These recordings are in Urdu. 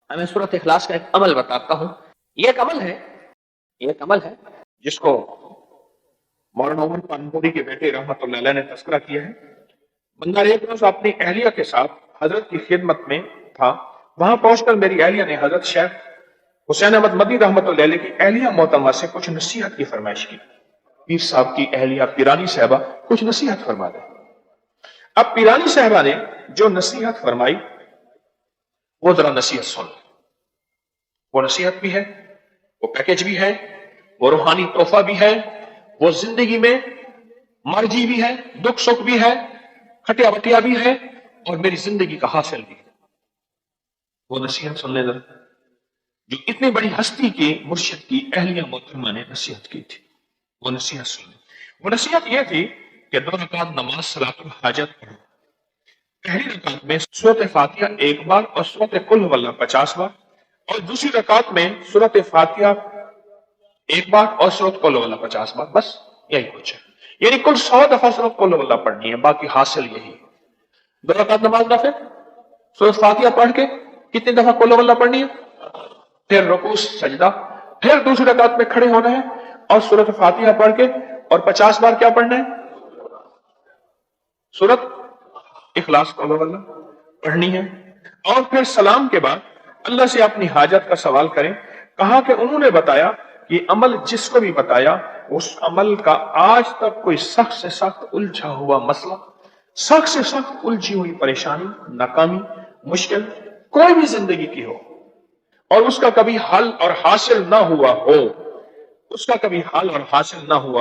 میں سورۃ اخلاص کا ایک عمل بتاتا ہوں. یہ ایک عمل ہے جس کو مولانا عمر پانپوری کے بیٹے رحمت اللہ علیہ نے تذکرہ کیا ہے. بندہ ایک روز اپنی اہلیہ کے ساتھ حضرت کی خدمت میں تھا. وہاں پہنچ کر میری اہلیہ نے حضرت شیخ حسین احمد مدنی رحمت اللہ علیہ کی اہلیہ محترمہ سے کچھ نصیحت کی فرمائش کی. پیر صاحب کی اہلیہ پیرانی صاحبہ کچھ نصیحت فرما دے. اب پیرانی صاحبہ نے جو نصیحت فرمائی وہ ذرا نصیحت سن. وہ نصیحت بھی ہے، وہ پیکج بھی ہے، وہ روحانی تحفہ بھی ہے، وہ زندگی میں مرجی بھی ہے، دکھ سکھ بھی ہے، کھٹیا بٹیا بھی ہے، اور میری زندگی کا حاصل بھی ہے. وہ نصیحت سن لے ذرا جو اتنی بڑی ہستی کی مرشد کی اہلیہ محترمہ نے نصیحت کی تھی. وہ نصیحت سن لے. وہ نصیحت یہ تھی کہ 2 رکعت نماز صلاۃ الحاجت پڑھو. پہلی رکعت میں سورۃ فاتحہ 1 بار اور سورۃ قل هو اللہ 50 بار، اور دوسری رکعت میں سورۃ فاتحہ 1 بار اور سورۃ قل هو اللہ 50 بار. بس یہی کچھ ہے. یعنی کل 100 دفعہ سورۃ قل هو اللہ پڑھنی ہے. باقی حاصل یہی ہے. 2 رکعت نماز نہ پھر سورۃ فاتحہ پڑھ کے کتنی دفعہ قل هو اللہ پڑھنی ہے، پھر رکوع سجدہ، پھر دوسری رکعت میں کھڑے ہونا ہے اور سورۃ فاتحہ پڑھ کے اور 50 بار کیا پڑھنا ہے، سورۃ اخلاص قل هو اللہ پڑھنی ہے. اور پھر سلام کے بعد اللہ سے اپنی حاجت کا سوال کریں. کہا کہ انہوں نے بتایا کہ عمل جس کو بھی بتایا اس عمل کا آج تک کوئی سخت سے سخت الجھا ہوا مسئلہ، سخت سے سخت الجھی ہوئی پریشانی، ناکامی، مشکل کوئی بھی زندگی کی ہو اور اس کا کبھی حل اور حاصل نہ ہوا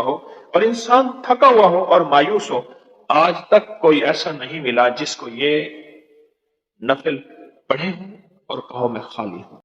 ہو، اور انسان تھکا ہوا ہو اور مایوس ہو، آج تک کوئی ایسا نہیں ملا جس کو یہ نفل پڑھے ہوں اور کہو میں خالی ہوں.